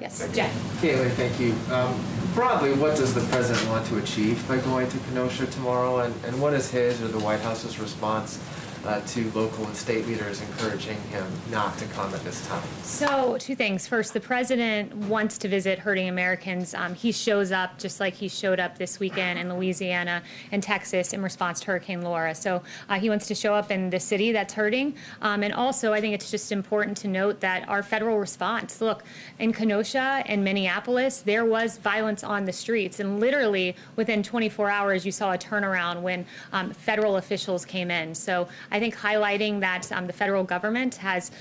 Yes, Jen. Kayleigh, thank you. Broadly, what does the president want to achieve by going to Kenosha tomorrow, and what is his or the White House's response to local and state leaders encouraging him not to come at this time? So, two things. First, the president wants to visit hurting Americans. He shows up just like he showed up this weekend in Louisiana and Texas in response to Hurricane Laura. So he wants to show up in the city that's hurting. And also, I think it's just important to note that our federal response, look, in Kenosha and Minneapolis, there was violence on the streets. And literally within 24 hours, you saw a turnaround when federal officials came in. So I think highlighting that the federal government has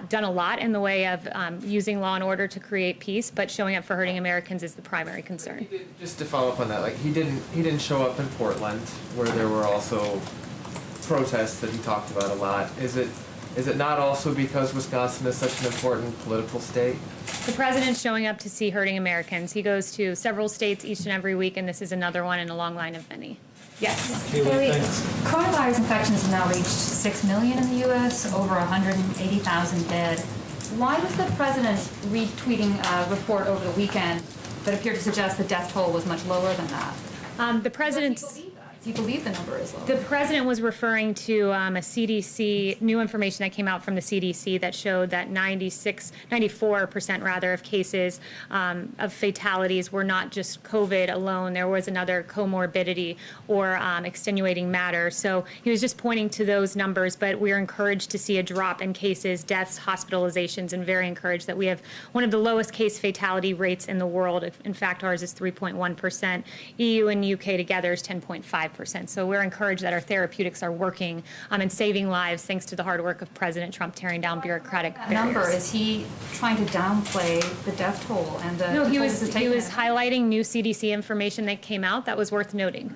done a lot in the way of using law and order to create peace, but showing up for hurting Americans is the primary concern. Just to follow up on that, like he didn't show up in Portland, where there were also protests that he talked about a lot. Is it not also because Wisconsin is such an important political state? The president's showing up to see hurting Americans. He goes to several states each and every week, and this is another one in a long line of many. Yes. Kayleigh, coronavirus infections have now reached 6 million in the U.S., over 180,000 dead. Why was the president retweeting a report over the weekend that appeared to suggest the death toll was much lower than that? The president's... Do you believe the number is low? The president was referring to a CDC, new information that came out from the CDC that showed that 94% rather of cases of fatalities were not just COVID alone. There was another comorbidity or extenuating matter. So he was just pointing to those numbers, but we're encouraged to see a drop in cases, deaths, hospitalizations, and very encouraged that we have one of the lowest case fatality rates in the world. In fact, ours is 3.1%. EU and UK together is 10.5%. So we're encouraged that our therapeutics are working and saving lives thanks to the hard work of President Trump tearing down bureaucratic barriers. Number, is he trying to downplay the death toll and the... No, he was highlighting new CDC information that came out that was worth noting.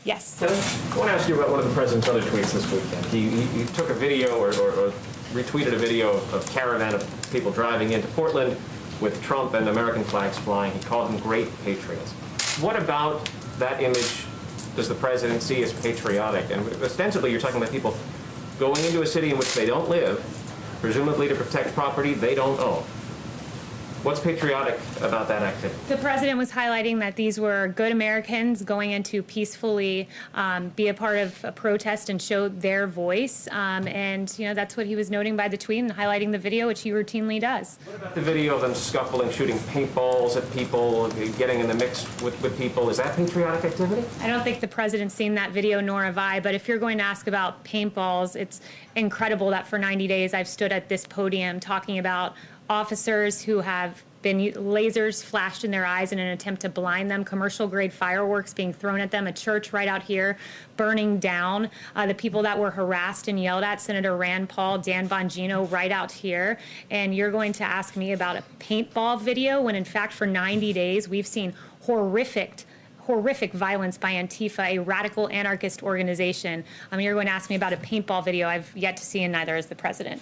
Yes. I want to ask you about one of the president's other tweets this weekend. He took a video or retweeted a video of a caravan of people driving into Portland with Trump and American flags flying. He called them great patriots. What about that image does the president see as patriotic? And ostensibly, you're talking about people going into a city in which they don't live, presumably to protect property they don't own. What's patriotic about that activity? The president was highlighting that these were good Americans going in to peacefully be a part of a protest and show their voice. And, you know, that's what he was noting by the tweet and highlighting the video, which he routinely does. What about the video of them scuffling, shooting paintballs at people, getting in the mix with people? Is that patriotic activity? I don't think the president's seen that video, nor have I. But if you're going to ask about paintballs, it's incredible that for 90 days I've stood at this podium talking about officers who have been lasers flashed in their eyes in an attempt to blind them, commercial-grade fireworks being thrown at them, a church right out here burning down, the people that were harassed and yelled at, Senator Rand Paul, Dan Bongino, right out here. And you're going to ask me about a paintball video when, in fact, for 90 days, we've seen horrific violence by Antifa, a radical anarchist organization. You're going to ask me about a paintball video I've yet to see, and neither is the president.